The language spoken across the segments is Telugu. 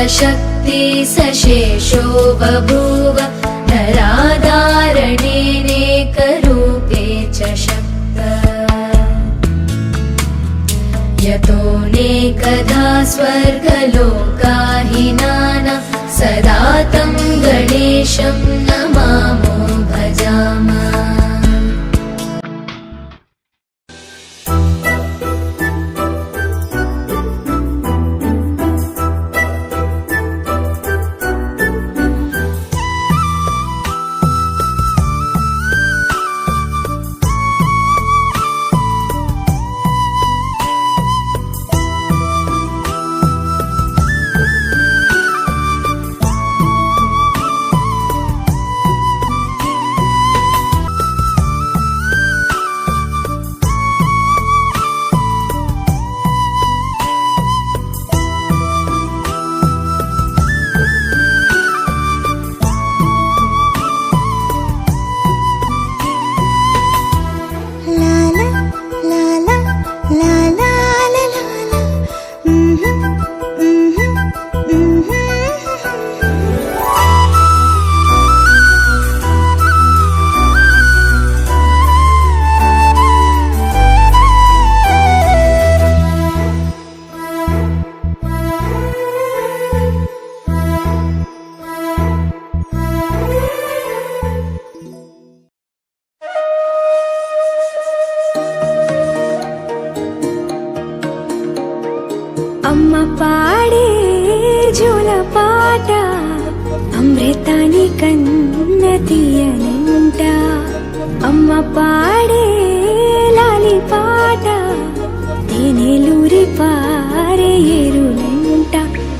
शक्ति सशेषो बभूव नराधारणेनेकरूपे च शक्त यतोऽनेकधा स्वर्गलोकाहिनानां सदा तं गणेशं नमामो भजामः। అమ్మ పాడే జోలపాట అమృతాని కన్న తీయనంట అమ్మ పాడే లాలి పాట తేనెలూరి పారే ఏరులంట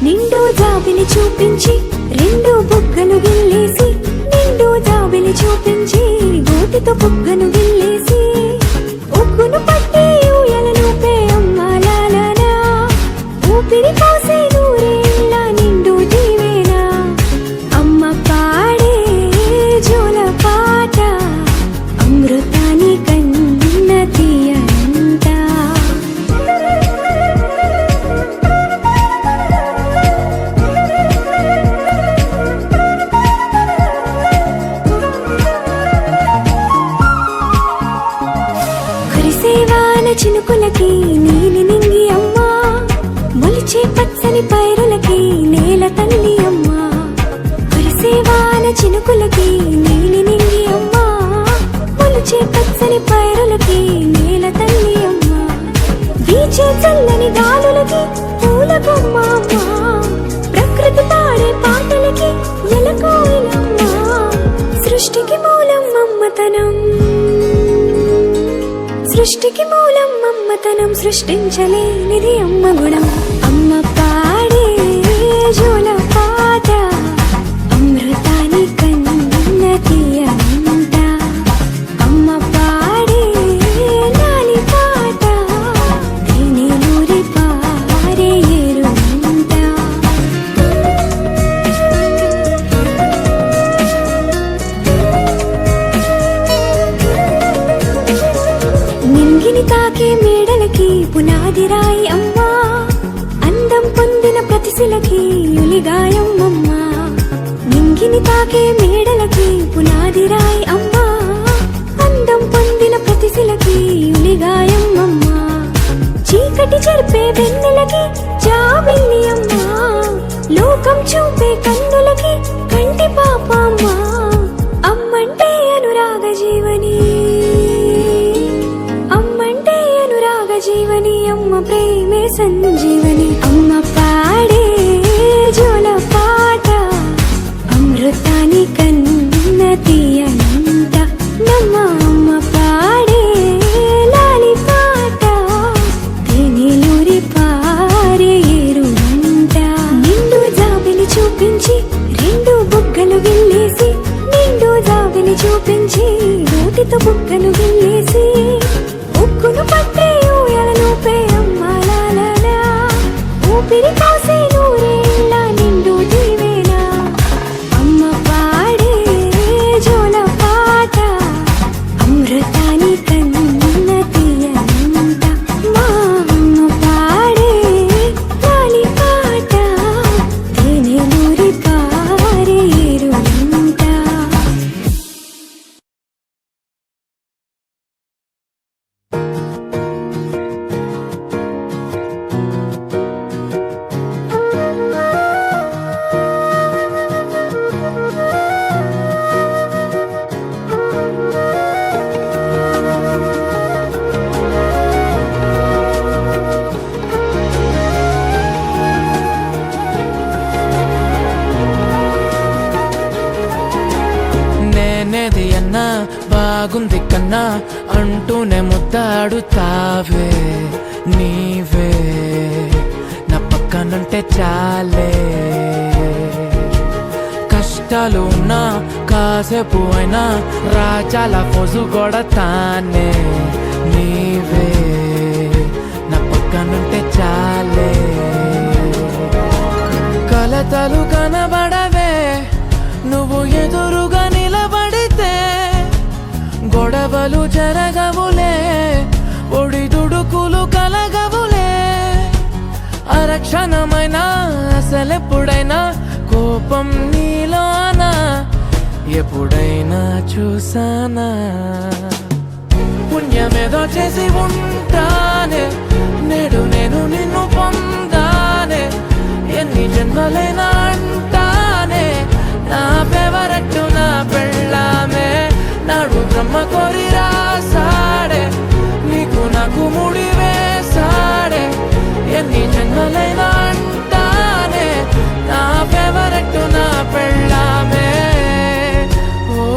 నిండు జాబిని చూపించి రెండు బుగ్గలు గిల్లేసి నిండు జాబిని చూపించి గోటితో బుగ్గను గిల్లేసి ఉగ్గును పట్టి ఊయలను పే అమ్మ లాలనా ఊపిరి పోసే నూరేళ్ళ నిండు జీవేనా అమ్మ పాడే జోల పాట అమృతాని కన్న తీయనంట కురిసేవాన చినుకులకి నీలి నింగి అమ్మా మొలిచే పచ్చని పైరులకి నేల తల్లి అమ్మా కురిసేవాన చినుకులకి నీలి నింగి అమ్మా మొలిచే పచ్చని పైరులకి నేల తల్లి అమ్మా వీచే చల్లని గాలులకి పూల బొమ్మ అమ్మా ప్రకృతి పాడే పాటలకి ఎలకోయిలమ్మా సృష్టికి మూలం మమ్మతనం సృష్టికి మూలం మమ్మతనం సృష్టించలేనిది అమ్మ గుణం అమ్మ పాడే జోల పాట అమృతాని కన్న తీయనంట అమ్మ పాడే లాలి పాట తేనెలూరి పారే ఏరులంట నింగిని తాకే మేడలకి పునాది రాయి అమ్మా అందం పొందిన ప్రతిశిలకి యులిగాయం అమ్మా నింగిని తాకే మేడలకి పునాది రాయి అమ్మా అందం పొందిన ప్రతిశిలకి యులిగాయం అమ్మా చీకటి చెరిపే వెన్నెలకి జాబిల్లి అమ్మా లోకం చూపే కన్నులకి కంటి పాప అమ్మా అమ్మంటే అనురాగ జీవని అమ్మంటే అనురాగ జీవని అమ్మ ప్రేమే సంజీవని అమ్మ పాడే జోల పాట అమృతాని కన్న తీయనంట నమ్మ అమ్మ పాడే లాలి పాట తేనెలూరి పారే ఏరులంట నిండు జాబిని చూపించి రెండు బుగ్గలు గిల్లేసి నిండు జాబిని చూపించి నోటితో బుగ్గను గిల్లేసి ఉక్కును పట్టే ఊయలను పే అమ్మ లాలనా ఊపిరి పోసే నూరేళ్ళ నిండు జీవేనా అమ్మ పాడే జోల పాట అమృతాని కన్న తీయనంట మా అమ్మ పాడే లాలి పాట ఉన్నేది అన్నా బాగుంది కన్నా అంటూనే ముద్దాడుతావే నీవే నా పక్కనుంటే చాలే కష్టాలు ఉన్నా కాసేపు అయినా రాజాల ఫోజు కొడతానే నీవే నా పక్కనుంటే చాలే కలతలు కనబడవే నువ్వు ఎదురుగా నిలబడితే గొడవలు జరగవులే ఒడిదుడుకులు కలగవులే అరక్షణమైనా అసలెప్పుడైనా కోపం నీలోనా ఎప్పుడైనా చూసానా పుణ్యమేదో చేసి ఉంటానే నేడు నేను నిన్ను పొందానే ఎన్ని జన్మలైనా అంటానే నా ఫేవరెట్టు నా పెళ్ళామే నాడు బ్రహ్మ కోరి రాసాడే నీకు నాకు ముడి వేసాడే ఎన్ని జన్మలైనా అంటానే నా ఫేవరెట్టు నా పెళ్ళామే ఓ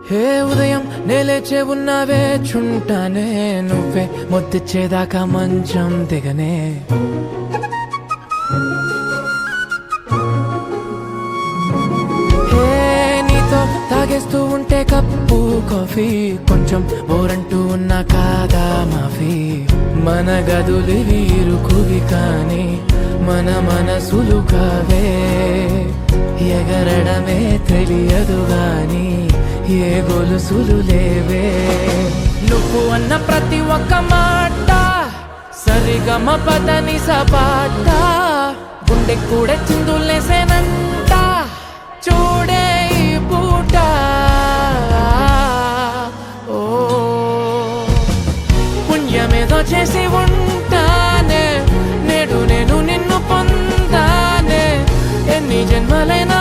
హే ఉదయం నేలేచే ఉన్నావే చుంటానే నువ్వే ముద్దిచ్చేదాకా మంచం దిగనే హే నీతో తాగేస్తూ ఉంటే కప్పు కాఫీ కొంచెం బోరంటూ ఉన్నా కాదా మాఫీ మన గదులు వీరుకువి కానీ మన మనసులు కావే ఎగరడమే తెలియదు గాని ఏ గొలుసులు లేవే నువ్వు అన్న ప్రతి ఒక్క మాట సరిగమ పదని సపాట గుండె కూడా చిందులేసేనంట చూడే ఈ పూట ఓ పుణ్యమేదో చేసి ఉంటానే నేడు నేను నిన్ను పొందానే ఎన్ని జన్మలైనా